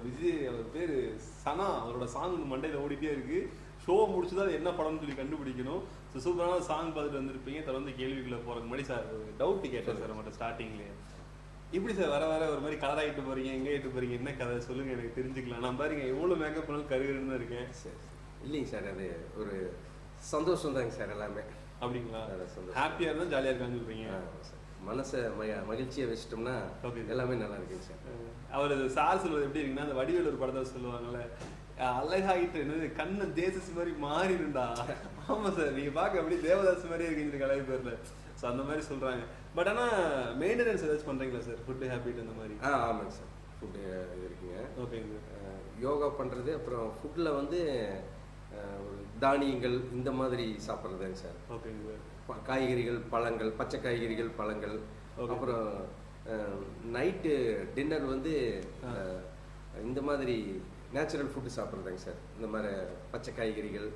விஜய் அவர் பேரு சனா, அவரோட சாங் மண்டையில ஓடிட்டே இருக்கு. ஷோ முடிச்சுதான் அது என்ன படம்னு சொல்லி கண்டுபிடிக்கணும். சூப்பரான சாங் பார்த்துட்டு வந்திருப்பீங்க. தொடர்ந்து கேள்விக்குள்ள போறதுக்கு முன்னாடி சார் ஒரு டவுட் கேட்டேன் சார் நம்மகிட்ட ஸ்டார்டிங்லேயே. இப்படி சார் வர வர ஒரு மாதிரி கலர் ஆகிட்டு போறீங்க, எங்க ஆகிட்டு போறீங்க, என்ன கதை சொல்லுங்க, எனக்கு தெரிஞ்சுக்கலாம். நான் பாருங்க எவ்வளவு மேக்கப் பண்ணாலும் கருகருன்னு தான் இருக்கேன். சரி இல்லைங்க சார், அது ஒரு சந்தோஷம் தாங்க சார் எல்லாமே. அப்படிங்களா? ஹாப்பியா இருந்தா ஜாலியா இருக்கான்னு சொல்றீங்க. மனசை மகிழ்ச்சியை வச்சிட்டோம்னா எல்லாமே நல்லா இருக்குங்க சார். அவர் சார் சொல்வது எப்படி இருக்குன்னா, அந்த வடிவேல் ஒரு படத்தை சொல்லுவாங்கல்ல, அழகாயிட்டு என்னது கண்ணு தேசஸ் மாதிரி மாறி இருந்தா. ஆமா சார், நீங்க பாக்க அப்படியே தேவதாஸ் மாதிரி இருக்கீங்க கலாய் பேர்ல. ஸோ அந்த மாதிரி சொல்றாங்க. பட் ஆனா மெயின்டெனன்ஸ் ஏதாச்சும் பண்றீங்களா சார்? ஃபுட் ஹேபிட் அந்த மாதிரி? ஆமாங்க சார், ஃபுட்டு இது இருக்குங்க. ஓகேங்க. யோகா பண்றது, அப்புறம் ஃபுட்ல வந்து தானியங்கள் இந்த மாதிரி சாப்பிட்றதுங்க சார். ஓகேங்க. காய்கறிகள், பழங்கள், பச்சை காய்கறிகள், பழங்கள். அப்புறம் நைட்டு டின்னர் வந்து இந்த மாதிரி நேச்சுரல் ஃபுட்டு சாப்பிட்றதாங்க சார். இந்த மாதிரி பச்சை காய்கறிகள்,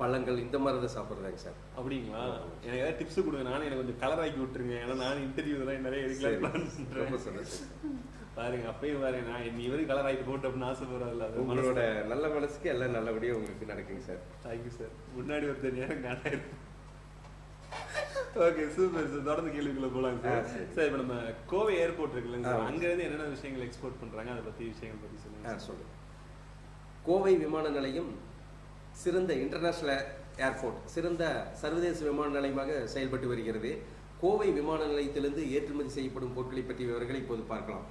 பழங்கள் இந்த மாதிரி தான் சாப்பிட்றதாங்க சார். அப்படிங்களா? எனக்கு ஏதாவது டிப்ஸ் கொடுங்க, நானும் எனக்கு கொஞ்சம் கலர் ஆக்கி விட்டுருங்க. ஏன்னா நான் இன்டர்வியூலாம் நிறைய எடுக்கலாம். பாருங்க அப்பயும் பாருங்க, நான் இவரும் கலர் ஆகிட்டு போட்டு அப்படின்னு ஆசைப்படுறதில்ல. உங்களோட நல்ல மனசுக்கு எல்லாம் நல்லபடியாக உங்களுக்கு நடக்குங்க சார். Thank you sir. முன்னாடி ஒருத்தர் நேரம் காட்டாயிருக்கு. Okay super sir. தொடர்ந்து கேள்விக்குள்ள போலாம் சார். சார் இப்போ நம்ம கோவை ஏர்போர்ட் இருக்குல்ல சார், அங்கேருந்து என்னென்ன விஷயங்கள் எக்ஸ்போர்ட் பண்ணுறாங்க, அதை பற்றி விஷயங்கள் பற்றி சொல்லுங்க. சொல்லுங்கள். கோவை விமான நிலையம் சிறந்த இன்டர்நேஷ்னல் ஏர்போர்ட், சிறந்த சர்வதேச விமான நிலையமாக செயல்பட்டு வருகிறது. கோவை விமான நிலையத்திலிருந்து ஏற்றுமதி செய்யப்படும் பொருட்களை பற்றிய விவரங்களை இப்போது பார்க்கலாம்.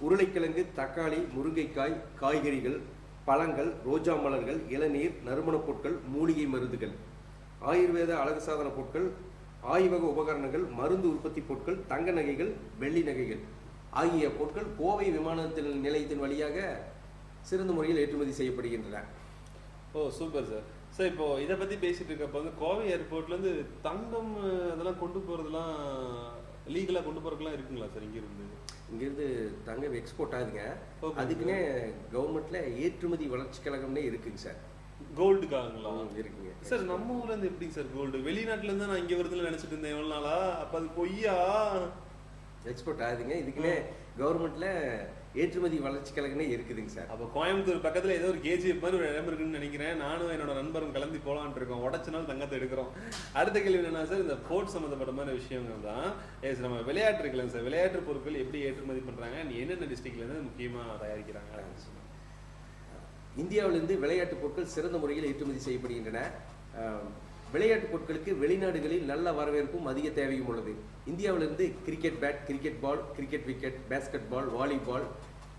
உருளைக்கிழங்கு, தக்காளி, முருங்கைக்காய், காய்கறிகள், பழங்கள், ரோஜா மலர்கள், இளநீர், நறுமணப் பொருட்கள், மூலிகை மருந்துகள், ஆயுர்வேத அழகு சாதன பொருட்கள், ஆய்வக உபகரணங்கள், மருந்து உற்பத்தி பொருட்கள், தங்க நகைகள், வெள்ளி நகைகள் ஆகிய பொருட்கள் கோவை விமான நிலையத்தின் வழியாக சிறந்த முறையில் ஏற்றுமதி செய்யப்படுகின்றன. ஓ சூப்பர் சார். சார் இப்போ இதை பற்றி பேசிட்டு இருக்கப்போ வந்து கோவை ஏர்போர்ட்லேருந்து தங்கம் அதெல்லாம் கொண்டு போகிறதுலாம் லீகலாக கொண்டு போகிறதுலாம் இருக்குங்களா சார்? இங்கேருந்து தங்கம் எக்ஸ்போர்ட் ஆகுதுங்க. அதுக்குன்னே கவர்மெண்ட்ல ஏற்றுமதி வளர்ச்சி கழகம்னே இருக்குங்க சார். கோல்டுக்காங்களா? இருக்குங்க சார். நம்ம ஊர்ல இருந்து எப்படிங்க சார் கோல்டு? வெளிநாட்டுல இருந்து நான் இங்க வருதுன்னு நினைச்சிட்டு இருந்தேன் எவ்வளவு நாளா. அப்ப அது பொய்யா? எக்ஸ்போர்ட் ஆகுதுங்க. இதுக்குன்னே கவர்மெண்ட்ல ஏற்றுமதி வளர்ச்சி கழகமே இருக்குதுங்க சார். அப்போ கோயம்புத்தூர் பக்கத்துல ஏதோ ஒரு கேஜிஎஃப் மாதிரி ஒரு இடம் இருக்குன்னு நினைக்கிறேன். நானும் என்னோட நண்பரும் கலந்து போலான்ட்டு இருக்கோம். உடச்சினாலும் தங்கத்தை எடுக்கிறோம். அடுத்த கேள்வி என்னன்னா சார், இந்த போர்ட் சம்மந்தப்பட்ட மாதிரி விஷயங்கள் தான். நம்ம விளையாட்டு இருக்குல்ல சார், விளையாட்டு பொருட்கள் எப்படி ஏற்றுமதி பண்றாங்க, என்னென்ன டிஸ்ட்ரிக்ட்ல இருந்து முக்கியமா தயாரிக்கிறாங்க? இந்தியாவிலிருந்து விளையாட்டு பொருட்கள் சிறந்த முறையில் ஏற்றுமதி செய்யப்படுகின்றன. விளையாட்டு பொருட்களுக்கு வெளிநாடுகளில் நல்ல வரவேற்பும் அதிக தேவையும் உள்ளது. இந்தியாவிலிருந்து cricket bat, cricket ball, cricket wicket, basketball, volleyball,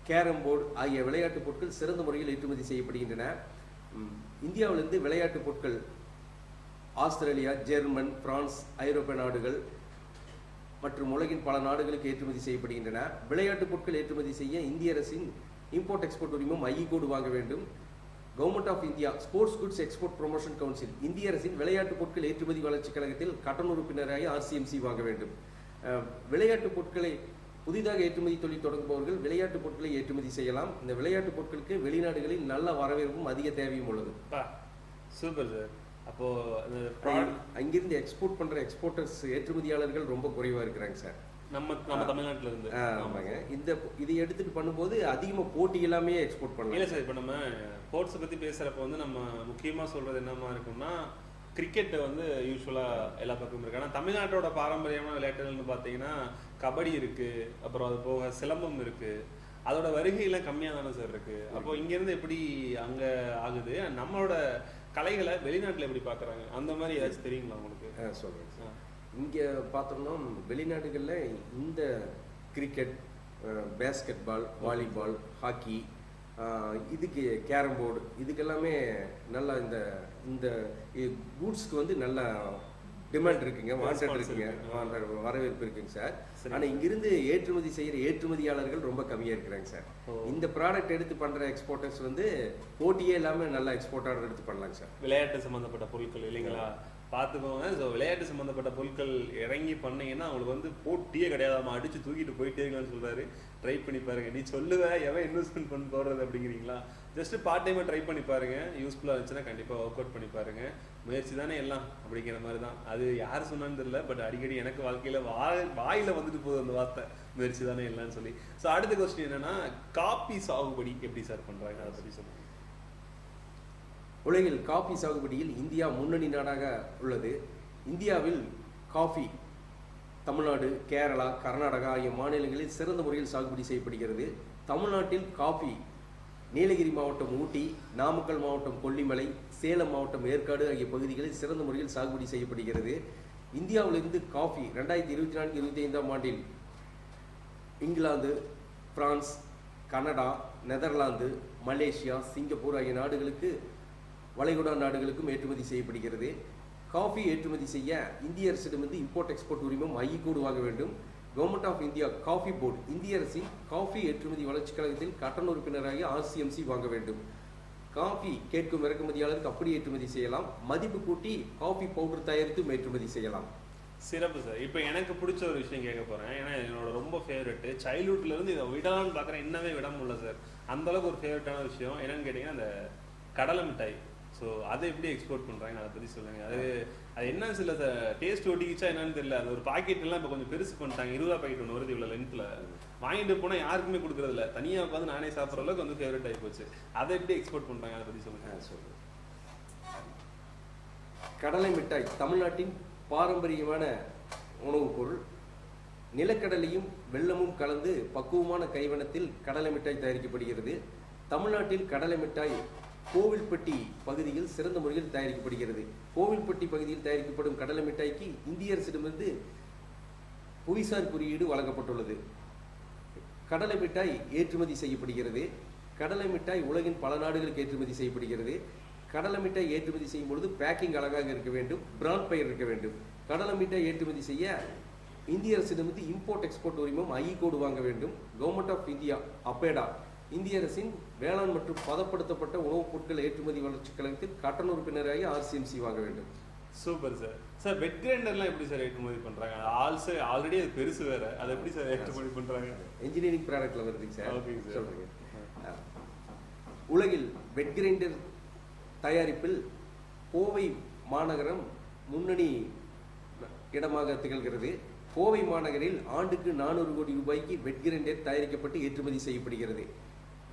carrom board ஆகிய விளையாட்டு பொருட்கள் சிறந்த முறையில் ஏற்றுமதி செய்யப்படுகின்றன. இந்தியாவிலிருந்து விளையாட்டு பொருட்கள் ஆஸ்திரேலியா, ஜெர்மன், பிரான்ஸ், ஐரோப்பிய நாடுகள் மற்றும் உலகின் பல நாடுகளுக்கு ஏற்றுமதி செய்யப்படுகின்றன. விளையாட்டு பொருட்கள் ஏற்றுமதி செய்ய இந்திய அரசின் இம்போர்ட் எக்ஸ்போர்ட் உரிமம் ஐ கோடு வாங்க வேண்டும். Government of India sports goods export promotion council, இந்திய அரசின் விளையாட்டு பொருட்கள் ஏற்றுமதி வளர்ச்சி கழகத்தில் கட்டண உறுப்பினராக RCMC வாங்க வேண்டும். விளையாட்டு பொருட்களை புதிதாக ஏற்றுமதி தொழில் தொடங்குபவர்கள் விளையாட்டு பொருட்களை ஏற்றுமதி செய்யலாம். இந்த விளையாட்டு பொருட்களுக்கு வெளிநாடுகளில் நல்ல வரவேற்பும் அதிக தேவையும் உள்ளது. Super sir. அப்போ அங்கிருந்து எக்ஸ்போர்ட் பண்ற எக்ஸ்போர்ட்டர்ஸ் ஏற்றுமதியாளர்கள் ரொம்ப குறைவா இருக்கிறாங்க சார். நம்ம தமிழ்நாட்டுல இருந்து. ஆமாங்க. இதை எடுத்துட்டு பண்ணும்போது அதிகமா போட்டி எல்லாமே எக்ஸ்போர்ட் பண்ணலாம். இல்ல சார், இப்போ நம்ம ஸ்போர்ட்ஸ் பத்தி பேசுறப்ப வந்து நம்ம முக்கியமா சொல்றது என்னமா இருக்கும்னா, கிரிக்கெட் வந்து யூஸ்வலா எல்லா பக்கமும் இருக்கு. ஆனால் தமிழ்நாட்டோட பாரம்பரியமான விளையாட்டுகள்னு பார்த்தீங்கன்னா கபடி இருக்கு, அப்புறம் அது போக சிலம்பம் இருக்கு. அதோட வருகையெல்லாம் கம்மியாக தானே சார் இருக்கு. அப்போ இங்கேருந்து எப்படி அங்கே ஆகுது? நம்மளோட கலைகளை வெளிநாட்டில் எப்படி பார்க்குறாங்க? அந்த மாதிரி ஏதாச்சும் தெரியுங்களா உங்களுக்கு? சொல்றேன் சார். இங்கே பார்த்தோம்னா வெளிநாடுகளில் இந்த cricket, basketball, volleyball, hockey, இதுக்கு கேரம் போர்டு, இதுக்கெல்லாமே நல்லா இந்த கூட்ஸ்க்கு வந்து நல்ல டிமாண்ட் இருக்குங்க, வாண்டட் இருக்குங்க, வரவேற்பு இருக்குங்க சார். ஆனால் இங்கிருந்து ஏற்றுமதி செய்கிற ஏற்றுமதியாளர்கள் ரொம்ப கம்மியாக இருக்கிறாங்க சார். இந்த ப்ராடக்ட் எடுத்து பண்ணுற எக்ஸ்போர்ட்டர்ஸ் வந்து போட்டியே இல்லாமல் நல்லா எக்ஸ்போர்ட் ஆர்டர் எடுத்து பண்ணலாங்க சார். விளையாட்டு சம்மந்தப்பட்ட பொருட்கள் இல்லைங்களா? பார்த்துக்கோங்க. ஸோ விளையாட்டு சம்மந்தப்பட்ட பொருட்கள் இறங்கி பண்ணீங்கன்னா அவங்களுக்கு வந்து போட்டியே கிடையாதாம்மா, அடிச்சு தூக்கிட்டு போயிட்டே இருக்கலாம்னு சொல்றாரு. ட்ரை பண்ணி பாருங்க. நீ சொல்லுவ எவன் இன்வெஸ்ட்மெண்ட் பண்ணி போடுறது அப்படிங்கிறீங்களா? ஜஸ்ட் பார்ட் டைமாக ட்ரை பண்ணி பாருங்க. யூஸ்ஃபுல்லாக இருந்துச்சுன்னா கண்டிப்பாக ஒர்க் அவுட் பண்ணி பாருங்க. முயற்சி தானே எல்லாம் அப்படிங்கிற மாதிரி தான். அது யார் சொன்னான்னு தெரியல, பட் அடிக்கடி எனக்கு வாழ்க்கையில் வாயில வந்துட்டு போகுது அந்த வார்த்தை, முயற்சி தானே இல்லைன்னு சொல்லி. ஸோ அடுத்த கொஸ்டின் என்னன்னா, காப்பி சாகுபடி எப்படி சார் பண்றாங்க, அதை பற்றி சொல்லுங்க. உலகில் காஃபி சாகுபடியில் இந்தியா முன்னணி நாடாக உள்ளது. இந்தியாவில் காஃபி தமிழ்நாடு, கேரளா, கர்நாடகா ஆகிய மாநிலங்களில் சிறந்த முறையில் சாகுபடி செய்யப்படுகிறது. தமிழ்நாட்டில் காஃபி நீலகிரி மாவட்டம் ஊட்டி, நாமக்கல் மாவட்டம் கொல்லிமலை, சேலம் மாவட்டம் ஏற்காடு ஆகிய பகுதிகளில் சிறந்த முறையில் சாகுபடி செய்யப்படுகிறது. இந்தியாவிலிருந்து காஃபி 2024-25 ஆண்டில் England, France, Canada, Netherlands, Malaysia, Singapore ஆகிய நாடுகளுக்கு, வளைகுடா நாடுகளுக்கும் ஏற்றுமதி செய்யப்படுகிறது. காஃபி ஏற்றுமதி செய்ய இந்திய அரசிடமிருந்து இம்போர்ட் எக்ஸ்போர்ட் உரிமம் ஐகோடு வாங்க வேண்டும். Government of India coffee board இந்திய அரசின் காஃபி ஏற்றுமதி வளர்ச்சி கழகத்தில் கட்டண உறுப்பினராகி RCMC வாங்க வேண்டும். காஃபி கேட்கும் இறக்குமதியாளருக்கு அப்படி ஏற்றுமதி செய்யலாம். மதிப்பு கூட்டி காஃபி பவுடர் தயாரித்தும் ஏற்றுமதி செய்யலாம். சிறப்பு சார். இப்போ எனக்கு பிடிச்ச ஒரு விஷயம் கேட்க போகிறேன். ஏன்னா என்னோட ரொம்ப ஃபேவரெட்டு, சைல்ட்ஹுட்லேருந்து இதை விடலான்னு பார்க்குறேன், இன்னமே விட முடியல சார். அந்தளவுக்கு ஒரு ஃபேவரட்டான விஷயம் என்னன்னு கேட்டிங்கன்னா, அந்த கடலை மிட்டாய். ஸோ அதை எப்படி எக்ஸ்போர்ட் பண்ணுறாங்க, அதை பற்றி சொல்லுங்கள். அது என்னன்னு சில டேஸ்ட் ஒட்டிக்கிச்சா என்னன்னு தெரியல. அது ஒரு பாக்கெட் எல்லாம் இப்போ கொஞ்சம் பெருசு பண்ணிட்டாங்க. 20 பாக்கெட் ஒன்று வருது இவ்வளோ லென்த்தில். வாங்கிட்டு போனால் யாருக்குமே கொடுக்குறதில்ல, தனியாக உட்காந்து நானே சாப்பிட்ற அளவுக்கு வந்து ஃபேவரட் ஆகி போச்சு. அதை எப்படி எக்ஸ்போர்ட் பண்ணுறாங்க, அதை பற்றி சொல்லுங்கள். கடலை மிட்டாய் தமிழ்நாட்டின் பாரம்பரியமான உணவுப் பொருள். நிலக்கடலையும் வெல்லமும் கலந்து பக்குவமான கைவண்ணத்தில் கடலை மிட்டாய் தயாரிக்கப்படுகிறது. தமிழ்நாட்டில் கடலை மிட்டாய் கோவில்பட்டி பகுதியில் சிறந்த முறையில் தயாரிக்கப்படுகிறது. கோவில்பட்டி பகுதியில் தயாரிக்கப்படும் கடலை மிட்டாய்க்கு இந்திய அரசிடமிருந்து புவிசார் குறியீடு வழங்கப்பட்டுள்ளது. கடலை மிட்டாய் ஏற்றுமதி செய்யப்படுகிறது. கடலை மிட்டாய் உலகின் பல நாடுகளுக்கு ஏற்றுமதி செய்யப்படுகிறது. கடலை மிட்டாய் ஏற்றுமதி செய்யும் பொழுது பேக்கிங் அழகாக இருக்க வேண்டும், பிராண்ட் பெயர் இருக்க வேண்டும். கடலை மிட்டாய் ஏற்றுமதி செய்ய இந்திய அரசிடமிருந்து இம்போர்ட் எக்ஸ்போர்ட் உரிமம் ஐகோடு வாங்க வேண்டும். கவர்மெண்ட் ஆஃப் இந்தியா அப்பேடா இந்திய அரசின் வேளாண் மற்றும் பதப்படுத்தப்பட்ட உணவுப் பொருட்கள் ஏற்றுமதி வளர்ச்சி கழகத்தில் கட்டண உறுப்பினராகி RCMC வாங்க வேண்டும். Super sir. சார் வெட் கிரைண்டர்லாம் எப்படி சார் ஏற்றுமதி பண்ணுறாங்க? ஆல்ரெடி அது பெருசு வேற, அதை எப்படி சார் ஏற்றுமதி பண்ணுறாங்க? இன்ஜினியரிங் ப்ராடக்ட்ல வருதுங்க சார். ஓகே சார், சொல்றேங்க. உலகில் வெட் கிரைண்டர் தயாரிப்பில் கோவை மாநகரம் முன்னணி இடமாக திகழ்கிறது. கோவை மாநகரில் ஆண்டுக்கு 400 கோடி ரூபாய்க்கு வெட் கிரைண்டர் தயாரிக்கப்பட்டு ஏற்றுமதி செய்யப்படுகிறது.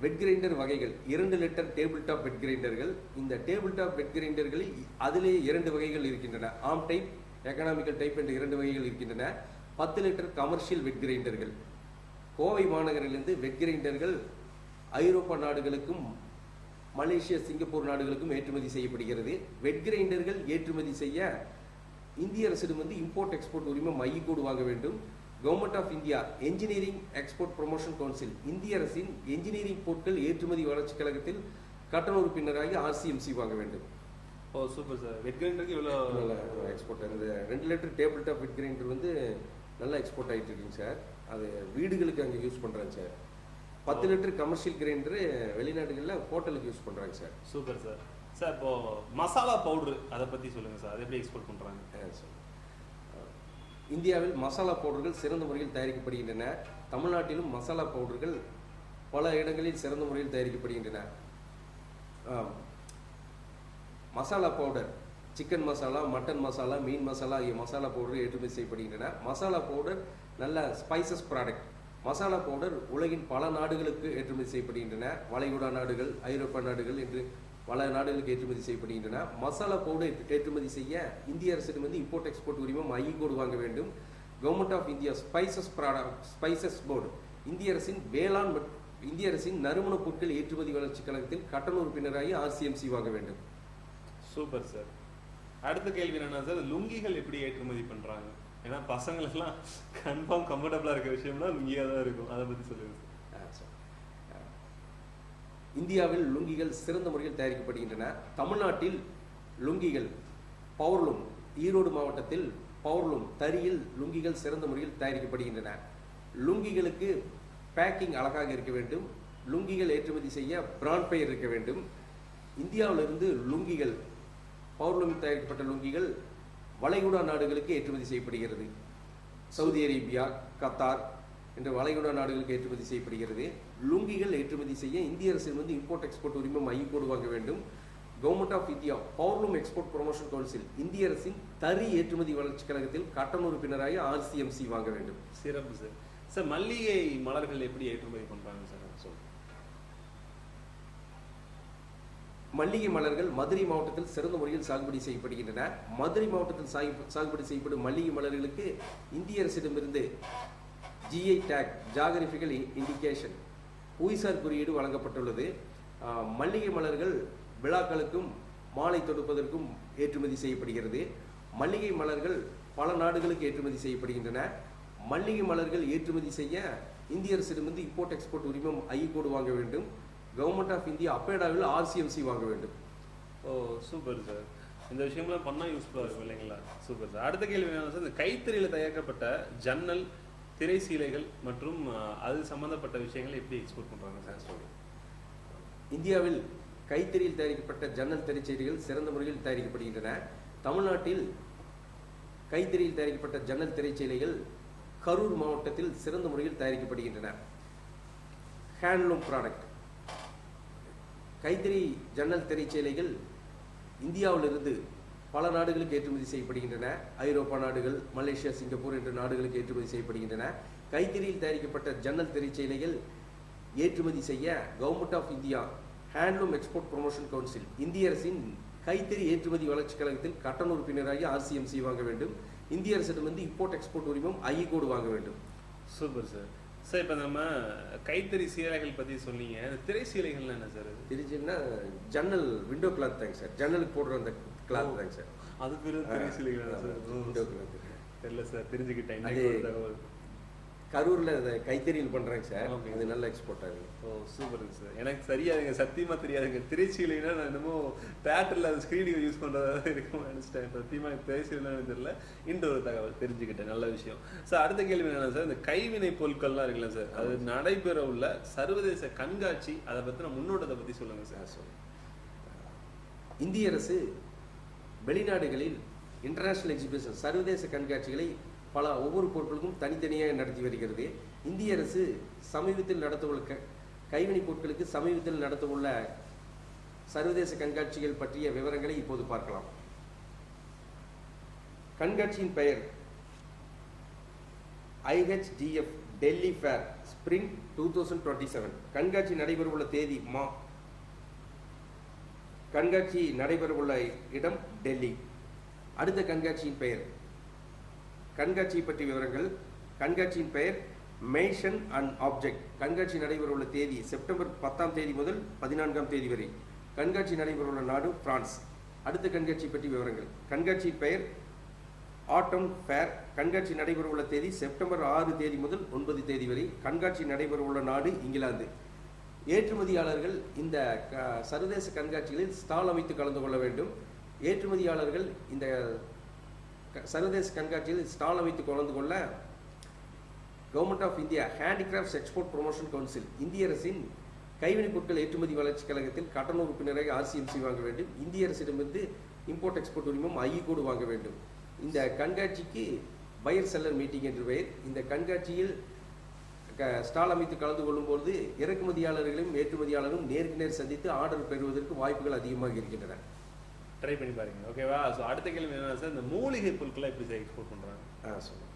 வெட் கிரைண்டர் வகைகள் 2 லிட்டர் டேபிள் டாப் வெட் கிரைண்டர்கள். இந்த டேபிள் டாப் வெட் கிரைண்டர்களில் அதிலே 2 வகைகள் இருக்கின்றன. ஆம் டைப், எக்கனாமிக்கல் டைப் என்ற 2 வகைகள் இருக்கின்றன. 10 லிட்டர் கமர்ஷியல் வெட் கிரைண்டர்கள். கோவை மாநகரிலிருந்து வெட் கிரைண்டர்கள் ஐரோப்பா நாடுகளுக்கும் மலேசியா, சிங்கப்பூர் நாடுகளுக்கும் ஏற்றுமதி செய்யப்படுகிறது. வெட் கிரைண்டர்கள் ஏற்றுமதி செய்ய இந்திய அரசிடமிருந்து இம்போர்ட் எக்ஸ்போர்ட் உரிமம் ஐகோடு வாங்க வேண்டும். Government of India engineering export promotion council இந்திய அரசின் என்ஜினியரிங் பொருட்கள் ஏற்றுமதி வளர்ச்சி கழகத்தில் கட்டண உறுப்பினராகி RCMC வாங்க வேண்டும். ஓ சூப்பர் சார். வெட் கிரைண்டருக்கு இவ்வளோ எக்ஸ்போர்ட். இந்த 2 litre table top wet grinder வந்து நல்லா எக்ஸ்போர்ட் ஆகிட்டு இருக்குங்க சார். அது வீடுகளுக்கு அங்கே யூஸ் பண்ணுறாங்க சார். 10 லிட்டர் கமர்ஷியல் கிரைண்டரு வெளிநாடுகளில் ஹோட்டலுக்கு யூஸ் பண்ணுறாங்க சார். Super sir. சார் இப்போ மசாலா பவுட்ரு அதை பற்றி சொல்லுங்கள் சார், அதை எப்படி எக்ஸ்போர்ட் பண்ணுறாங்க? சார், இந்தியாவில் மசாலா பவுடர்கள் சிறந்த முறையில் தயாரிக்கப்படுகின்றன. தமிழ்நாட்டிலும் மசாலா பவுடர்கள் பல இடங்களில் சிறந்த முறையில் தயாரிக்கப்படுகின்றன. Masala powder chicken masala, mutton masala, மீன் மசாலா ஆகிய மசாலா பவுடர் ஏற்றுமதி செய்யப்படுகின்றன. மசாலா பவுடர் நல்ல ஸ்பைசஸ் ப்ராடக்ட். மசாலா பவுடர் உலகின் பல நாடுகளுக்கு ஏற்றுமதி செய்யப்படுகின்றன. வளைகுடா நாடுகள், ஐரோப்பா நாடுகள் என்று பல நாடுகளுக்கு ஏற்றுமதி செய்யப்படுகின்றன. மசாலா பவுடர் ஏற்றுமதி செய்ய இந்திய அரசிடமிருந்து இம்போர்ட் எக்ஸ்போர்ட் உரிமம் ஐகோடு வாங்க வேண்டும். Government of India spices board இந்திய அரசின் நறுமணப் பொருட்கள் ஏற்றுமதி வளர்ச்சி கழகத்தில் கட்டண உறுப்பினராகி RCMC வாங்க வேண்டும். Super sir. அடுத்த கேள்வி என்னன்னா சார், லுங்கிகள் எப்படி ஏற்றுமதி பண்றாங்க? ஏன்னா பசங்களுக்குலாம் கன்ஃபார்ம் கம்ஃபர்டபுளா இருக்க விஷயம்னா லுங்கியா தான் இருக்கும், அதை பத்தி சொல்லுங்க சார். இந்தியாவில் லுங்கிகள் சிறந்த முறையில் தயாரிக்கப்படுகின்றன. தமிழ்நாட்டில் லுங்கிகள் பவர்லூம், ஈரோடு மாவட்டத்தில் பவர்லூம் தறியில் லுங்கிகள் சிறந்த முறையில் தயாரிக்கப்படுகின்றன. லுங்கிகளுக்கு பேக்கிங் அழகாக இருக்க வேண்டும். லுங்கிகள் ஏற்றுமதி செய்ய பிராண்ட் பெயர் இருக்க வேண்டும். இந்தியாவிலிருந்து லுங்கிகள் பவர்லூம் தயாரிக்கப்பட்ட லுங்கிகள் வளைகுடா நாடுகளுக்கு ஏற்றுமதி செய்யப்படுகிறது. சவுதி அரேபியா, கத்தார் என்ற வளைகுடா நாடுகளுக்கு ஏற்றுமதி செய்யப்படுகிறது. லுங்கிகள் ஏற்றுமதி செய்ய இந்திய அரசின் வந்து இம்போர்ட் எக்ஸ்போர்ட் உரிமம் ஐகோடு வாங்க வேண்டும். Government of India powerloom export promotion council இந்திய அரசின் தறி ஏற்றுமதி வளர்ச்சி கழகத்தில் கட்டண உறுப்பினராக RCMC வாங்க வேண்டும். சிறப்பு சார். சார் மல்லிகை மலர்கள் எப்படி ஏற்றுமதி பண்றாங்க சார்? மல்லிகை மலர்கள் மதுரை மாவட்டத்தில் சிறந்த முறையில் சாகுபடி செய்யப்படுகின்றன. மதுரை மாவட்டத்தில் சாகுபடி செய்யப்படும் மல்லிகை மலர்களுக்கு இந்திய அரசிடமிருந்து GI டேக், ஜாகிரபிக்கல் இண்டிகேஷன், புவிசார் குறியீடு வழங்கப்பட்டுள்ளது. மல்லிகை மலர்கள் விழாக்களுக்கும் மாலை தொடுப்பதற்கும் ஏற்றுமதி செய்யப்படுகிறது. மல்லிகை மலர்கள் பல நாடுகளுக்கு ஏற்றுமதி செய்யப்படுகின்றன. மல்லிகை மலர்கள் ஏற்றுமதி செய்ய இந்திய அரசிடமிருந்து இம்போர்ட் எக்ஸ்போர்ட் உரிமம் ஐகோடு வாங்க வேண்டும். கவர்மெண்ட் ஆஃப் இந்தியா அப்பேடாவில் RCMC வாங்க வேண்டும். ஓ சூப்பர் சார். இந்த விஷயம்லாம் பண்ணால் யூஸ்ஃபுல்லாக இருக்கும் இல்லைங்களா? Super sir. அடுத்த கேள்வி என்னன்னா சார், இந்த கைத்தறியில் தயாரிக்கப்பட்ட ஜன்னல், திரை சீலைகள் மற்றும் அது சம்பந்தப்பட்ட விஷயங்களை எப்படி எக்ஸ்போர்ட் பண்ணுறாங்க சார்? சொல்லி இந்தியாவில் கைத்தறியில் தயாரிக்கப்பட்ட ஜன்னல் திரைச்சீலைகள் சிறந்த முறையில் தயாரிக்கப்படுகின்றன. தமிழ்நாட்டில் கைத்தறியில் தயாரிக்கப்பட்ட ஜன்னல் திரைச்சீலைகள் கரூர் மாவட்டத்தில் சிறந்த முறையில் தயாரிக்கப்படுகின்றன. ஹேண்ட்லூம் ப்ராடக்ட் கைத்தறி ஜன்னல் திரைச்சீலைகள் இந்தியாவிலிருந்து பல நாடுகளுக்கு ஏற்றுமதி செய்யப்படுகின்றன. ஐரோப்பா நாடுகள், மலேசியா, சிங்கப்பூர் என்ற நாடுகளுக்கு ஏற்றுமதி செய்யப்படுகின்றன. கைத்தறியில் தயாரிக்கப்பட்ட ஜன்னல் திரைச்சீலைகள் ஏற்றுமதி செய்ய government of India handloom export promotion council இந்திய அரசின் கைத்தறி ஏற்றுமதி வளர்ச்சி கழகத்தில் கட்டண உறுப்பினராகி RCMC வாங்க வேண்டும். இந்திய அரசிடமிருந்து இம்போர்ட் எக்ஸ்போர்ட் உரிமம் ஐகோடு வாங்க வேண்டும். Super sir. சார் இப்போ நம்ம கைத்தறி சீலைகள் பற்றி சொன்னீங்க. திரை சீலைகள்னா என்ன சார்? திருச்சின்னா ஜன்னல் விண்டோ கிளாத் தாங்க சார். ஜன்னலுக்கு போடுற அந்த கிளாத் தாங்க சார். அது பேர் திரை சீலைகள் சார்? விண்டோ கிளாத் தெரியல சார், தெரிஞ்சுக்கிட்டேன். தகவல் கரூரில் அதை கைத்தறியில் பண்ணுறாங்க சார். அது நல்ல எக்ஸ்போர்ட் ஆகுது. ஓ சூப்பருங்க சார். எனக்கு சரியாதுங்க, சத்தியமாக தெரியாதுங்க. திரைச்சீலைனா நான் என்னமோ தேட்டரில் அது ஸ்க்ரீனிங் யூஸ் பண்ணுறதா இருக்கும் நினச்சிட்டேன். சத்தியமாக எனக்கு திரைச்சீலைன்னு தெரியல. இந்த ஒரு தகவல் தெரிஞ்சுக்கிட்டேன், நல்ல விஷயம் சார். அடுத்த கேள்வி என்னன்னா சார், இந்த கைவினை பொருட்கள்லாம் இருக்குல்ல சார், அது நடைபெற உள்ள சர்வதேச கண்காட்சி, அதை பற்றின முன்னோட்டத்தை பற்றி சொல்லுங்கள் சார். இந்திய அரசு வெளிநாடுகளில் இன்டர்நேஷனல் எக்ஸிபிஷன், சர்வதேச கண்காட்சிகளை ஒவ்வொரு பொருட்களுக்கும் தனித்தனியாக நடத்தி வருகிறது. இந்திய அரசு சமீபத்தில் நடத்தவுள்ள கைவினை பொருட்களுக்கு சமீபத்தில் நடத்தவுள்ள சர்வதேச கண்காட்சிகள் பற்றிய விவரங்களை இப்போது பார்க்கலாம். கண்காட்சியின் பெயர் IHDF டெல்லி ஃபேர் ஸ்பிரிங் 2027. கண்காட்சி நடைபெறவுள்ள தேதி கண்காட்சி நடைபெறவுள்ள இடம் டெல்லி. அடுத்த கண்காட்சியின் பெயர், கண்காட்சியை பற்றிய விவரங்கள். கண்காட்சியின் பெயர் மேஷன் அண்ட் ஆப்ஜெக்ட். கண்காட்சி நடைபெறவுள்ள தேதி செப்டம்பர் 10ஆம் தேதி முதல் 14ஆம் தேதி வரை. கண்காட்சி நடைபெறவுள்ள நாடு பிரான்ஸ். அடுத்த கண்காட்சி பற்றிய விவரங்கள். கண்காட்சியின் பெயர் ஆட்டம் ஃபேர். கண்காட்சி நடைபெறவுள்ள தேதி செப்டம்பர் 6 தேதி முதல் 9 தேதி வரை. கண்காட்சி நடைபெறவுள்ள நாடு இங்கிலாந்து. ஏற்றுமதியாளர்கள் இந்த சர்வதேச கண்காட்சிகளில் ஸ்டால் அமைத்து கலந்து கொள்ள வேண்டும். ஏற்றுமதியாளர்கள் இந்த சர்வதேச கண்காட்சியில் ஸ்டால் அமைத்து கலந்து கொள்ள government of India handicrafts export promotion council இந்திய அரசின் கைவினைப் பொருட்கள் ஏற்றுமதி வளர்ச்சி கழகத்தில் கட்டண உறுப்பினராக RCMC வாங்க வேண்டும். இந்திய அரசிடமிருந்து இம்போர்ட் எக்ஸ்போர்ட் உரிமம் ஐகோடு வாங்க வேண்டும். இந்த கண்காட்சிக்கு பையர் செல்லர் மீட்டிங் என்று பெயர். இந்த கண்காட்சியில் ஸ்டால் அமைத்து கலந்து கொள்ளும்போது இறக்குமதியாளர்களையும் ஏற்றுமதியாளரும் நேருக்கு நேர் சந்தித்து ஆர்டர் பெறுவதற்கு வாய்ப்புகள் அதிகமாக இருக்கின்றன. ட்ரை பண்ணி பாருங்க, ஓகேவா? ஸோ அடுத்த கேள்வி என்ன சார், இந்த மூலிகை பொருட்களை எப்படி சார் எக்ஸ்போர்ட் பண்ணுறாங்க? சொல்லுங்கள்.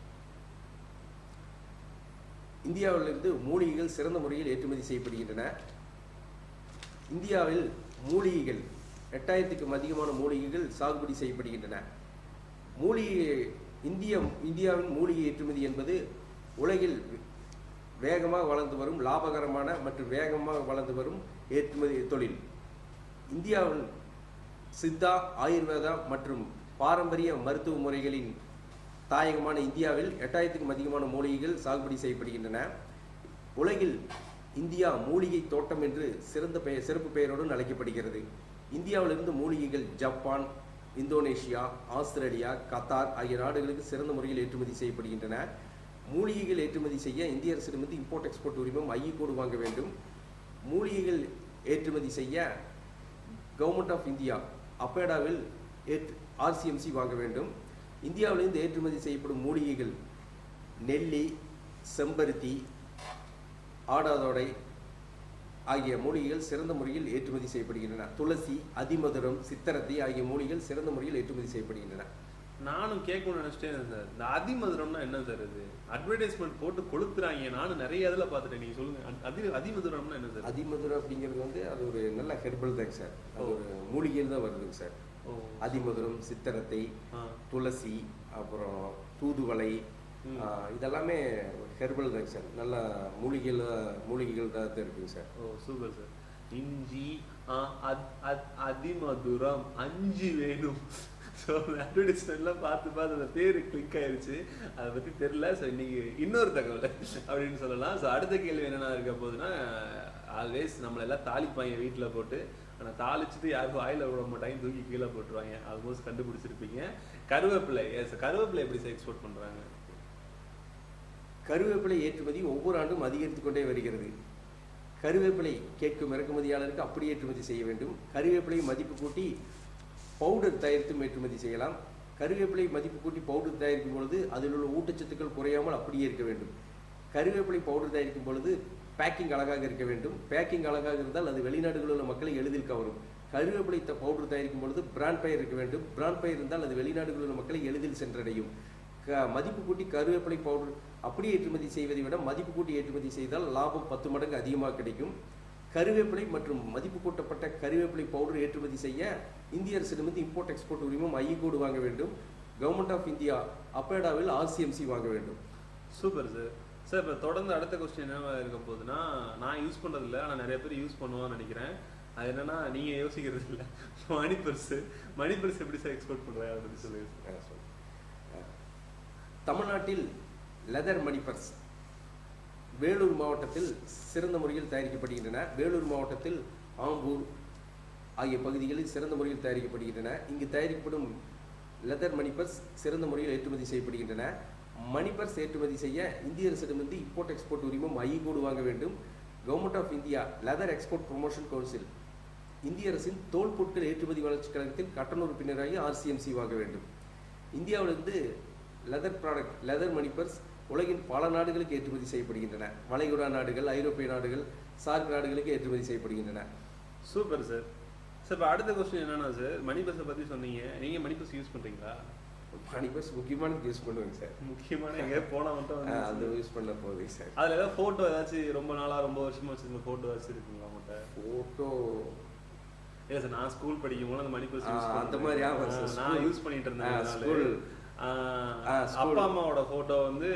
இந்தியாவிலிருந்து மூலிகைகள் சிறந்த முறையில் ஏற்றுமதி செய்யப்படுகின்றன. இந்தியாவில் மூலிகைகள் 8000க்கும் அதிகமான மூலிகைகள் சாகுபடி செய்யப்படுகின்றன. இந்தியாவின் மூலிகை ஏற்றுமதி என்பது உலகில் வேகமாக வளர்ந்து வரும் லாபகரமான மற்றும் வேகமாக வளர்ந்து வரும் ஏற்றுமதி தொழில். இந்தியாவில் சித்தா, ஆயுர்வேதா மற்றும் பாரம்பரிய மருத்துவ முறைகளின் தாயகமான இந்தியாவில் 8000க்கும் அதிகமான மூலிகைகள் சாகுபடி செய்யப்படுகின்றன. உலகில் இந்தியா மூலிகை தோட்டம் என்று சிறப்பு பெயரோடு அழைக்கப்படுகிறது. இந்தியாவிலிருந்து மூலிகைகள் ஜப்பான், இந்தோனேஷியா, ஆஸ்திரேலியா, கத்தார் ஆகிய நாடுகளுக்கு சிறந்த முறையில் ஏற்றுமதி செய்யப்படுகின்றன. மூலிகைகள் ஏற்றுமதி செய்ய இந்திய அரசிடமிருந்து இம்போர்ட் எக்ஸ்போர்ட் உரிமம் ஐகோடு வாங்க வேண்டும். மூலிகைகள் ஏற்றுமதி செய்ய கவர்மெண்ட் ஆஃப் இந்தியா அப்பேடாவில் RCMC வாங்க வேண்டும். இந்தியாவிலிருந்து ஏற்றுமதி செய்யப்படும் மூலிகைகள் நெல்லி, செம்பருத்தி, ஆடாதோடை ஆகிய மூலிகைகள் சிறந்த முறையில் ஏற்றுமதி செய்யப்படுகின்றன. துளசி, அதிமதுரம், சித்தரத்தை ஆகிய மூலிகைகள் சிறந்த முறையில் ஏற்றுமதி செய்யப்படுகின்றன. நானும் கேட்கணும்னு நினைச்சிட்டே இருந்தேன் சார். இந்த அதிமதுரம்னா என்ன சார்? இது அட்வர்டைஸ்மெண்ட் போட்டு கொளுத்துறாங்க. நானும் நிறைய இதில் பார்த்துட்டேன். நீங்க சொல்லுங்க, அதிமதுரம்னா என்ன சார்? அதிமதுரம் அப்படிங்கிறது அது ஒரு நல்ல ஹெர்பல் தாங்க சார். அது ஒரு மூலிகையில் தான் வருதுங்க சார். அதிமதுரம், சித்தரத்தை, துளசி, அப்புறம் தூதுவளை, இதெல்லாமே ஹெர்பல் தாங்க சார். நல்ல மூலிகைகள் தான் இருக்குங்க சார். Super sir. இஞ்சி, அதிமதுரம், 5 வேணும். ஸோ அட்வர்டைஸ்மெண்ட்லாம் பார்த்து அந்த பேர் கிளிக் ஆயிடுச்சு. அதை பற்றி தெரியல. ஸோ இன்னைக்கு இன்னொரு தகவல் அப்படின்னு சொல்லலாம். ஸோ அடுத்த கேள்வி என்னென்ன இருக்க போகுதுன்னா, ஆல்வேஸ் நம்மளெல்லாம் தாளிப்பாங்க வீட்டில் போட்டு. ஆனால் தாளிச்சுட்டு யாருக்கும் வாயில விட மாட்டாங்க, தூக்கி கீழே போட்டுருவாங்க. ஆல்மோஸ்ட் கண்டுபிடிச்சிருப்பீங்க. கருவேப்பிலை. கருவேப்பிலை எப்படி சார் எக்ஸ்போர்ட் பண்ணுறாங்க? கருவேப்பிலை ஏற்றுமதி ஒவ்வொரு ஆண்டும் அதிகரித்து கொண்டே வருகிறது. கருவேப்பிலை கேட்கும் இறக்குமதியாளருக்கு அப்படி ஏற்றுமதி செய்ய வேண்டும். கருவேப்பிலை மதிப்பு கூட்டி பவுடர் தயாரித்தும் ஏற்றுமதி செய்யலாம். கருவேப்பிலை மதிப்பு கூட்டி பவுடர் தயாரிக்கும் பொழுது அதில் உள்ள ஊட்டச்சத்துக்கள் குறையாமல் அப்படியே இருக்க வேண்டும். கருவேப்பிலை பவுடர் தயாரிக்கும் பொழுது பேக்கிங் அழகாக இருக்க வேண்டும். பேக்கிங் அழகாக இருந்தால் அது வெளிநாடுகளில் உள்ள மக்களை எளிதில் கவரும். கருவேப்பிலை பவுடர் தயாரிக்கும் பொழுது பிராண்ட் பெயர் இருக்க வேண்டும். பிராண்ட் பெயர் இருந்தால் அது வெளிநாடுகளில் உள்ள மக்களை எளிதில் சென்றடையும். மதிப்பு கூட்டி கருவேப்பிலை பவுடர் அப்படியே ஏற்றுமதி செய்வதை விட மதிப்பு கூட்டி ஏற்றுமதி செய்தால் லாபம் 10 மடங்கு அதிகமாக கிடைக்கும். கருவேப்பிலை மற்றும் மதிப்பு கூட்டப்பட்ட கருவேப்பிலை பவுடர் ஏற்றுமதி செய்ய இந்திய அரசிடமிருந்து இம்போர்ட் எக்ஸ்போர்ட் உரிமம் ஐ கோடு வாங்க வேண்டும். கவர்மெண்ட் ஆஃப் இந்தியா அப்பேடாவில் RCMC வாங்க வேண்டும். Super sir. சார் இப்போ தொடர்ந்து அடுத்த கொஸ்டின் என்ன இருக்க போகுதுன்னா, நான் யூஸ் பண்ணுறது இல்லை, ஆனால் நிறைய பேர் யூஸ் பண்ணுவான்னு நினைக்கிறேன். அது என்னன்னா, நீங்கள் யோசிக்கிறது இல்லை, மணி பர்ஸ் எப்படி சார் எக்ஸ்போர்ட் பண்ணுறாங்க அதை பற்றி சொல்லுங்கள். தமிழ்நாட்டில் லெதர் மணி பர்ஸ் வேலூர் மாவட்டத்தில் சிறந்த முறையில் தயாரிக்கப்படுகின்றன. வேலூர் மாவட்டத்தில் ஆம்பூர் ஆகிய பகுதிகளில் சிறந்த முறையில் தயாரிக்கப்படுகின்றன. இங்கு தயாரிக்கப்படும் லெதர் மணி பர்ஸ் சிறந்த முறையில் ஏற்றுமதி செய்யப்படுகின்றன. மணி பர்ஸ் ஏற்றுமதி செய்ய இந்திய அரசிடமிருந்து இம்போர்ட் எக்ஸ்போர்ட் உரிமம் ஐ கோடு வாங்க வேண்டும். Government of India leather export promotion council இந்திய அரசின் தோல் பொருட்கள் ஏற்றுமதி வளர்ச்சி கழகத்தில் கட்டண உறுப்பினராகி RCMC வாங்க வேண்டும். இந்தியாவிலிருந்து லெதர் மணி பர்ஸ் உலகின் பல நாடுகளுக்கு ஏற்றுமதி செய்யப்படுகின்றன. வளைகுடா நாடுகள், ஐரோப்பிய நாடுகள், சார்க் நாடுகளுக்கு ஏற்றுமதி செய்யப்படுகின்றன. Super sir. சார் இப்போ அடுத்த கொஸ்டின் என்னன்னா சார், மணி பர்ஸை பற்றி சொன்னீங்க. நீங்கள் மணி பர்ஸ் யூஸ் பண்ணுறீங்களா? மணி பர்ஸ் முக்கியமானது யூஸ் பண்ணுவேங்க சார். முக்கியமான எங்கேயாவது போனால் மட்டும் அது யூஸ் பண்ண போகுதுங்க சார். அதில் ஏதாவது ஃபோட்டோ ஏதாச்சும் ரொம்ப நாளாக ரொம்ப வருஷமாக வச்சுருந்த ஃபோட்டோ ஏதாச்சும் இருக்குங்களா உங்கள்கிட்ட? ஃபோட்டோ இல்லை சார், நான் ஸ்கூல் படிக்கும் போது அந்த மணி பர்ஸ் அந்த மாதிரி நான் யூஸ் பண்ணிட்டு இருந்தேன். அப்பா அம்மாவோட போட்டோ வந்து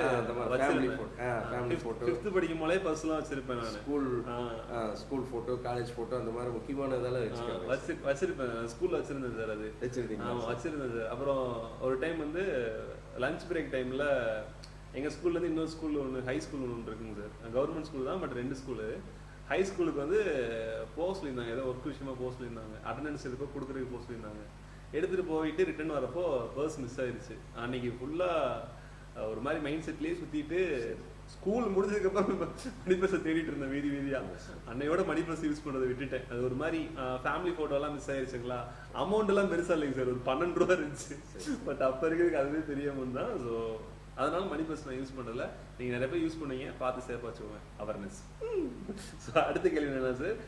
ஃபிஃப்த் படிக்கும் போதே பர்ஸ்லாம் வச்சிருப்பேன் நான். ஸ்கூல் போட்டோ, காலேஜ் போட்டோ, அந்த மாதிரி முக்கியமான இதெல்லாம் வச்சிருப்பேன். ஸ்கூல்ல வச்சிருந்தேன் சார். அது வச்சிருந்தேன் சார். அப்புறம் ஒரு டைம் வந்து லஞ்ச் பிரேக் டைம்ல எங்க ஸ்கூல்ல இருந்து இன்னொரு ஸ்கூல் ஒன்று, ஹை ஸ்கூல் ஒன்று இருக்குங்க சார். கவர்மெண்ட் ஸ்கூல் தான், பட் 2 ஸ்கூலு. ஹை ஸ்கூலுக்கு வந்து போஸ்ட் இருந்தாங்க, ஏதோ ஒர்க் விஷயமா போஸ்ட் இருந்தாங்க, அட்டண்டன்ஸ் இருக்கோ கொடுக்குறதுக்கு போஸ்ட் இருந்தாங்க. எடுத்துட்டு போயிட்டு ரிட்டர்ன் வரப்போ பர்ஸ் மிஸ் ஆயிடுச்சு. அன்னைக்கு ஃபுல்லா ஒரு மாதிரி மைண்ட் செட்லயே சுத்திட்டு ஸ்கூல் முடிஞ்சதுக்கு அப்புறம் மணி பர்ஸை தேடிட்டு இருந்தேன் வீதியா. அன்னையோட மணி பர்ஸ் யூஸ் பண்ணதை விட்டுட்டேன். அது ஒரு மாதிரி ஃபேமிலி போட்டோ எல்லாம் மிஸ் ஆயிருச்சுங்களா. அமௌண்ட் எல்லாம் பெருசா இல்லைங்க சார், ஒரு 12 ரூபா இருந்துச்சு. பட் அப்ப இருக்கிறதுக்கு அதுவே தெரியாம தான். ஸோ அதனால மணி பர்ஸ் நான் யூஸ் பண்ணல. நீங்க நிறைய பேர் யூஸ் பண்ணீங்க, பார்த்து சேஃபா வச்சுக்கோங்க. அவேர்னஸ். ஸோ அடுத்த கேள்வி என்ன சார்,